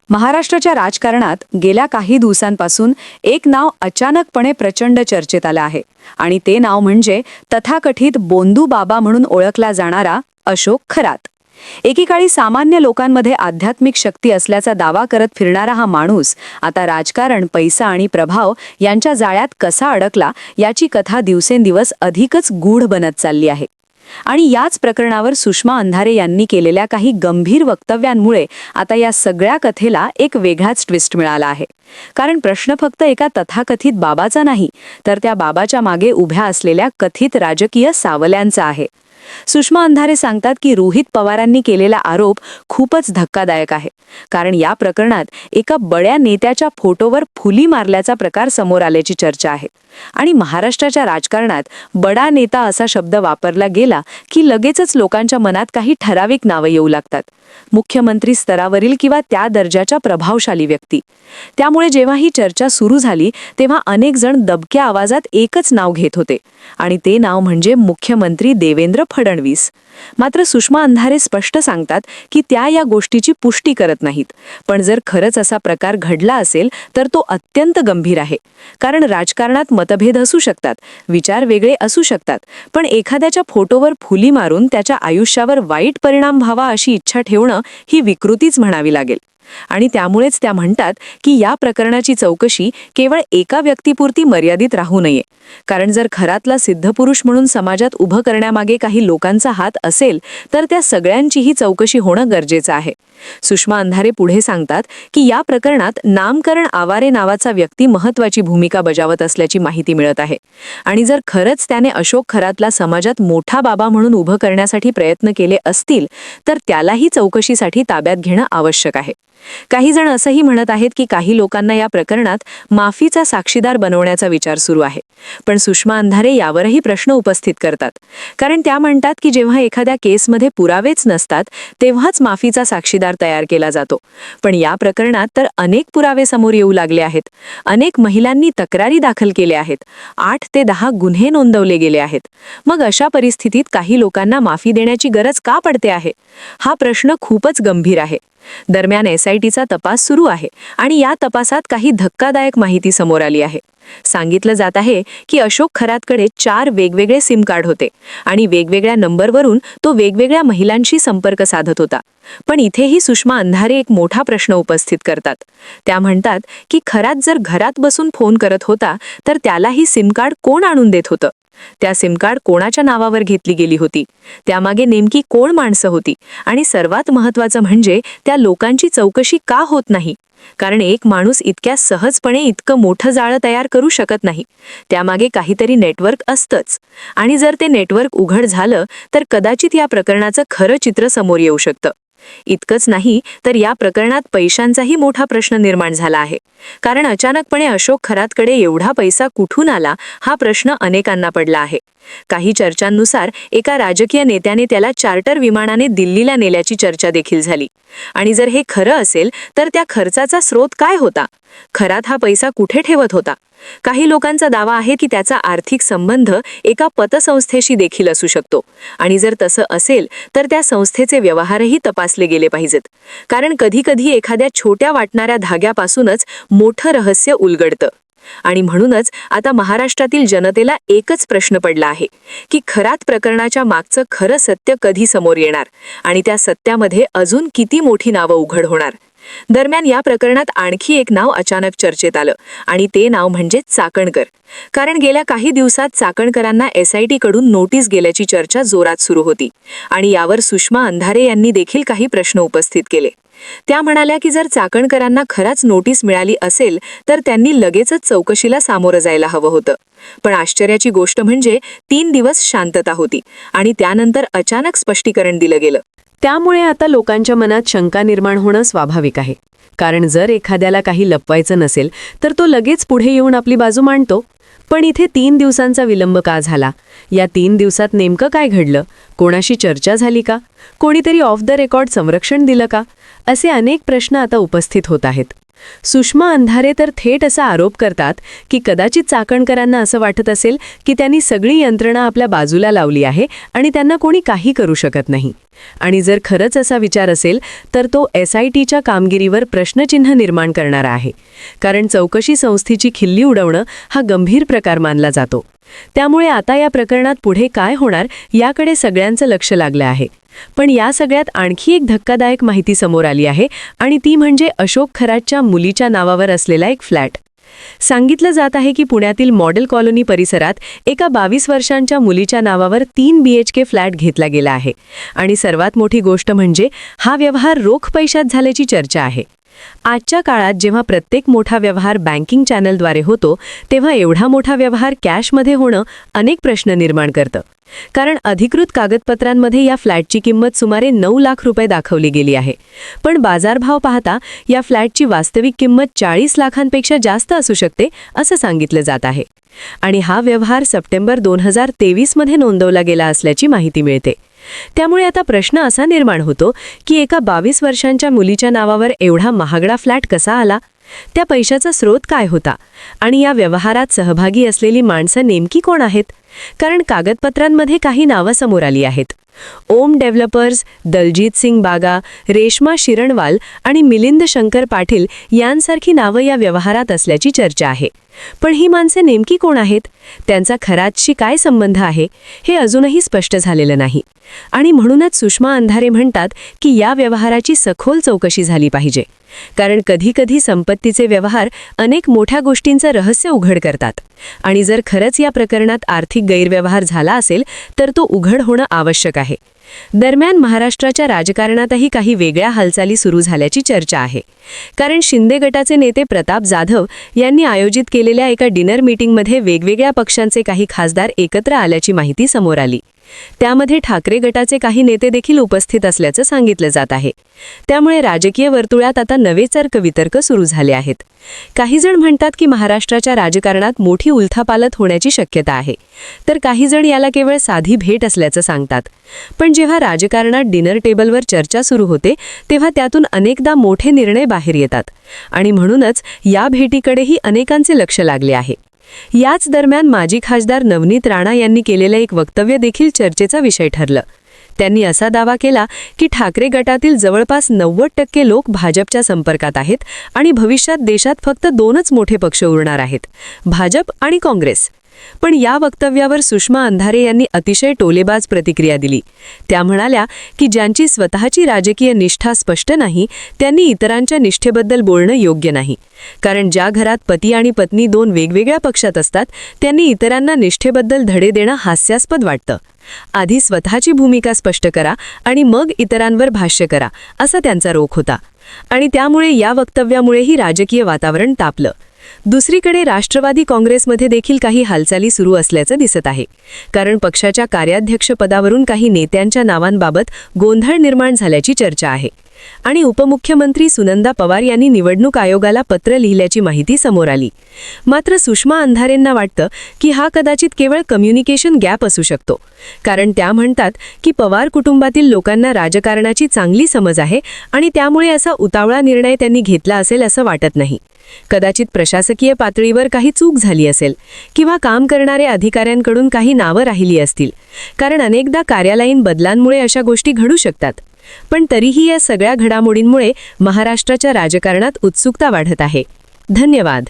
महाराष्ट्राच्या राजकारणात गेल्या काही दिवसांपासून एक नाव अचानकपणे प्रचंड चर्चेत आलं आहे आणि ते नाव म्हणजे तथाकथित बोंदू बाबा म्हणून ओळखला जाणारा अशोक खरात। एकेकाळी सामान्य लोकांमध्ये आध्यात्मिक शक्ती असल्याचा दावा करत फिरणारा हा माणूस आता राजकारण, पैसा आणि प्रभाव यांच्या जाळ्यात कसा अडकला याची कथा दिवसेंदिवस अधिकच गूढ बनत चालली आहे। आणि याच प्रकरणावर सुषमा अंधारे यांनी केलेल्या काही गंभीर वक्तव्यांमुळे आता या सगळ्या कथेला एक वेगळाच ट्विस्ट मिळाला आहे। कारण प्रश्न फक्त एका तथाकथित बाबाचा नाही, तर त्या बाबाच्या मागे उभ्या असलेल्या कथित राजकीय सावल्यांचा आहे। सुषमा अंधारे सांगतात की रोहित पवारांनी केलेला आरोप खूपच धक्कादायक आहे, कारण या प्रकरणात एका बड्या नेत्याच्या फोटोवर फुली मारल्याचा प्रकार समोर आल्याची चर्चा आहे। आणि महाराष्ट्राच्या राजकारणात बडा नेता असा शब्द वापरला गेला की लगेचच लोकांच्या मनात काही ठराविक नावे येऊ लागतात, मुख्यमंत्री स्तरावरील किंवा त्या दर्जाच्या प्रभावशाली व्यक्ती। त्यामुळे जेव्हा ही चर्चा सुरू झाली तेव्हा अनेक जण दबक्या आवाजात एकच नाव घेत होते, आणि ते नाव म्हणजे मुख्यमंत्री देवेंद्र फडणवीस। मात्र सुषमा अंधारे स्पष्ट सांगतात की त्या या गोष्टीची पुष्टी करत नाहीत, पण जर खरंच असा प्रकार घडला असेल तर तो अत्यंत गंभीर आहे। कारण राजकारणात मतभेद असू शकतात, विचार वेगळे असू शकतात, पण एखाद्याच्या फोटोवर फुली मारून त्याच्या आयुष्यावर वाईट परिणाम व्हावा अशी इच्छा ठेवणं ही विकृतीच म्हणावी लागेल। आणि त्यामुळेच त्या म्हणतात की या प्रकरणाची चौकशी केवळ एका व्यक्तीपुरती मर्यादित राहू नये, कारण जर खरातला सिद्धपुरुष म्हणून समाजात उभं करण्यामागे काही लोकांचा हात असेल तर त्या सगळ्यांचीही चौकशी होणं गरजेचं आहे। सुषमा अंधारे पुढे सांगतात की या प्रकरणात नामकरण आवारे नावाचा व्यक्ती महत्त्वाची भूमिका बजावत असल्याची माहिती मिळत आहे, आणि जर खरंच त्याने अशोक खरातला समाजात मोठा बाबा म्हणून उभं करण्यासाठी प्रयत्न केले असतील तर त्यालाही चौकशीसाठी ताब्यात घेणं आवश्यक आहे। काही जण असंही म्हणत आहेत की काही लोकांना या प्रकरणात माफीचा साक्षीदार बनवण्याचा विचार सुरू आहे, पण सुषमा अंधारे यावरही प्रश्न उपस्थित करतात। कारण त्या म्हणतात की जेव्हा एखाद्या केसमध्ये पुरावेच नसतात तेव्हाच माफीचा साक्षीदार तयार केला जातो, पण या प्रकरणात तर अनेक पुरावे समोर येऊ लागले आहेत। अनेक महिलांनी तक्रारी दाखल केल्या आहेत, 8 ते 10 गुन्हे नोंदवले गेले आहेत। मग अशा परिस्थितीत काही लोकांना माफी देण्याची गरज का पडते आहे? हा प्रश्न खूपच गंभीर आहे। दरम्यान SITचा तपास सुरू आहे आणि या तपासात काही धक्कादायक माहिती समोर आली आहे। सांगितलं जात आहे की अशोक खरातकडे 4 वेगवेगळे सिम कार्ड होते आणि वेगवेगळ्या नंबरवरून तो वेगवेगळ्या महिलांशी संपर्क साधत होता। पण इथेही सुषमा अंधारे एक मोठा प्रश्न उपस्थित करतात। त्या म्हणतात की खरात जर घरात बसून फोन करत होता तर त्याला ही सिम कार्ड कोण आणून देत होतं? त्या सिम कार्ड कोणाच्या नावावर घेतली गेली होती? त्यामागे नेमकी कोण माणसं होती? आणि सर्वात महत्त्वाचं म्हणजे त्या लोकांची चौकशी का होत नाही? कारण एक माणूस इतक्या सहजपणे इतकं मोठं जाळं तयार करू शकत नाही, त्यामागे काहीतरी नेटवर्क असतंच। आणि जर ते नेटवर्क उघड झालं तर कदाचित या प्रकरणाचं खरं चित्र समोर येऊ शकतं। इतकंच नाही तर या प्रकरणात पैशांचाही मोठा प्रश्न निर्माण झाला आहे, कारण अचानकपणे अशोक खरातकडे एवढा पैसा कुठून आला हा प्रश्न अनेकांना पडला आहे। काही चर्चांनुसार एका राजकीय नेत्याने त्याला चार्टर विमानाने दिल्लीला नेल्याची चर्चा देखील झाली। आणि जर हे खरं असेल तर त्या खर्चाचा स्रोत काय होता? खरात हा पैसा कुठे ठेवत होता? काही लोकांचा दावा आहे की त्याचा आर्थिक संबंध एका पतसंस्थेशी देखील असू शकतो, आणि जर तसं असेल तर त्या संस्थेचे व्यवहारही तपासले गेले पाहिजेत। कारण कधीकधी एखाद्या छोट्या वाटणाऱ्या धाग्यापासूनच मोठं रहस्य उलगडतं। आणि म्हणूनच आता महाराष्ट्रातील जनतेला एकच प्रश्न पडला आहे की खरात प्रकरणाच्या मागचं खरं सत्य कधी समोर येणार, आणि त्या सत्यामध्ये अजून किती मोठी नावं उघड होणार? दरम्यान या प्रकरणात आणखी एक नाव अचानक चर्चेत आलं, आणि ते नाव म्हणजे चाकणकर। कारण गेल्या काही दिवसात चाकणकरांना SIT कडून नोटीस गेल्याची चर्चा जोरात सुरू होती, आणि यावर सुषमा अंधारे यांनी देखील काही प्रश्न उपस्थित केले। त्या म्हणाल्या की जर चाकणकरांना खराच नोटीस मिळाली असेल तर त्यांनी लगेचच चौकशीला सामोरं जायला हवं होतं। पण आश्चर्याची गोष्ट म्हणजे 3 दिवस शांतता होती आणि त्यानंतर अचानक स्पष्टीकरण दिलं गेलं। त्यामुळे आता लोकांच्या मनात शंका निर्माण होणं स्वाभाविक आहे, कारण जर एखाद्याला काही लपवायचं नसेल तर तो लगेच पुढे येऊन आपली बाजू मांडतो। पण इथे 3 दिवसांचा विलंब का झाला? या 3 दिवसात नेमकं काय घडलं? कोणाशी चर्चा झाली का? कोणीतरी ऑफ द रेकॉर्ड संरक्षण दिलं का? असे अनेक प्रश्न आता उपस्थित होत आहेत। सुषमा अंधारे तर थेट असा आरोप करतात की कदाचित चाकणकरांना असं वाटत असेल की त्यांनी सगळी यंत्रणा आपल्या बाजूला लावली आहे आणि त्यांना कोणी काही करू शकत नाही. आणि जर खरंच असा विचार असेल तर तो SITच्या कामगिरीवर प्रश्नचिन्ह निर्माण करणारा आहे. कारण चौकशी संस्थेची खिल्ली उडवणं हा गंभीर प्रकार मानला जातो. त्यामुळे आता या प्रकरणात पुढे काय होणार याकडे सगळ्यांचं लक्ष लागलं आहे. पण या सगळ्यात आणखी एक धक्कादायक माहिती समोर आली आहे आणि ती म्हणजे अशोक खरातच्या मुलीच्या नावावर असलेला एक फ्लॅट. सांगितलं जात आहे की पुण्यातील मॉडेल कॉलनी परिसरात एका 22 वर्षांच्या मुलीच्या नावावर 3 BHK फ्लॅट घेतला गेला आहे. आणि सर्वात मोठी गोष्ट म्हणजे हा व्यवहार रोख पैशात झाल्याची चर्चा आहे. आजच्या काळात जेव्हा प्रत्येक मोठा व्यवहार बँकिंग चॅनलद्वारे होतो तेव्हा एवढा मोठा व्यवहार कॅशमध्ये होणं अनेक प्रश्न निर्माण करतं. कारण अधिकृत कागदपत्रांमध्ये या फ्लॅटची किंमत सुमारे 9 लाख रुपये दाखवली गेली आहे. पण बाजारभाव पाहता या फ्लॅटची वास्तविक किंमत 40 लाखांपेक्षा जास्त असू शकते असं सांगितलं जात आहे. आणि हा व्यवहार सप्टेंबर 2023 मध्ये नोंदवला गेला असल्याची माहिती मिळते. त्यामुळे आता प्रश्न असा निर्माण होतो की एका 22 वर्षांच्या मुलीच्या नावावर एवढा महागडा फ्लॅट कसा आला? त्या पैशाचा स्रोत काय होता? आणि या व्यवहारात सहभागी असलेली माणसं नेमकी कोण आहेत? कारण कागदपत्रांमध्ये काही नावं समोर आली आहेत. ओम डेव्हलपर्स, दलजीत सिंग बागा, रेश्मा शिरणवाल आणि मिलिंद शंकर पाटील यांसारखी नावं या व्यवहारात असल्याची चर्चा आहे. पण ही माणसे नेमकी कोण आहेत? त्यांचा खरातशी काय संबंध आहे हे अजूनही स्पष्ट झालेलं नाही. आणि म्हणूनच सुषमा अंधारे म्हणतात की या व्यवहाराची सखोल चौकशी झाली पाहिजे. कारण कधी-कधी संपत्तीचे व्यवहार अनेक मोठ्या गोष्टींचं रहस्य उघड करतात. आणि जर खरंच या प्रकरणात आर्थिक गैरव्यवहार झाला असेल तर तो उघड होणं आवश्यक आहे. दरम्यान महाराष्ट्राच्या राजकारणातही काही वेगळ्या हालचाली सुरू झाल्याची चर्चा आहे. कारण शिंदे गटाचे नेते प्रताप जाधव यांनी आयोजित केलेल्या एका डिनर मीटिंगमध्ये वेगवेगळ्या पक्षांचे काही खासदार एकत्र आल्याची माहिती समोर आली. त्यामध्ये ठाकरे गटाचे काही नेते देखील उपस्थित असल्याचं सांगितलं जात आहे. त्यामुळे राजकीय वर्तुळात आता नवे तर्क-वितर्क सुरू झाले आहेत. काही जण म्हणतात की महाराष्ट्राच्या राजकारणात मोठी उलथापालथ होण्याची शक्यता आहे, तर काही जण याला केवळ साधी भेट असल्याचं सांगतात. पण जेव्हा राजकारणात डिनर टेबलवर चर्चा सुरू होते तेव्हा त्यातून अनेकदा मोठे निर्णय बाहेर येतात. आणि म्हणूनच या भेटीकडेही अनेकांचे लक्ष लागले आहे. याच दरम्यान माजी खासदार नवनीत राणा यांनी केलेलं एक वक्तव्य देखील चर्चेचा विषय ठरलं. त्यांनी असा दावा केला की ठाकरे गटातील जवळपास 90% लोक भाजपच्या संपर्कात आहेत आणि भविष्यात देशात फक्त 2च मोठे पक्ष उरणार आहेत, भाजप आणि काँग्रेस. पण या वक्तव्यावर सुषमा अंधारे यांनी अतिशय टोलेबाज प्रतिक्रिया दिली. त्या म्हणाल्या की ज्यांची स्वतःची राजकीय निष्ठा स्पष्ट नाही त्यांनी इतरांच्या निष्ठेबद्दल बोलणं योग्य नाही. कारण ज्या घरात पती आणि पत्नी 2 वेगवेगळ्या पक्षात असतात त्यांनी इतरांना निष्ठेबद्दल धडे देणं हास्यास्पद वाटतं. आधी स्वतःची भूमिका स्पष्ट करा आणि मग इतरांवर भाष्य करा, असा त्यांचा रोख होता. आणि त्यामुळे या वक्तव्यामुळेही राजकीय वातावरण तापलं. दुसरीकडे राष्ट्रवादी काँग्रेसमध्ये देखील काही हालचाली सुरू असल्याचं दिसत आहे. कारण पक्षाच्या कार्याध्यक्षपदावरून काही नेत्यांच्या नावांबाबत गोंधळ निर्माण झाल्याची चर्चा आहे. आणि उपमुख्यमंत्री सुनंदा पवार यांनी निवडणूक आयोगाला पत्र लिहिल्याची माहिती समोर आली. मात्र सुषमा अंधारेंना वाटतं की हा कदाचित केवळ कम्युनिकेशन गॅप असू शकतो. कारण त्या म्हणतात की पवार कुटुंबातील लोकांना राजकारणाची चांगली समज आहे आणि त्यामुळे असा उतावळा निर्णय त्यांनी घेतला असेल असं वाटत नाही. कदाचित प्रशासकीय पातळीवर काही चूक झाली असेल किंवा काम करणाऱ्या अधिकाऱ्यांकडून काही नावं राहिली असतील. कारण अनेकदा कार्यालयीन बदलांमुळे अशा गोष्टी घडू शकतात. पण तरीही या सगळ्या घडामोडींमुळे महाराष्ट्राच्या राजकारणात उत्सुकता वाढत आहे. धन्यवाद.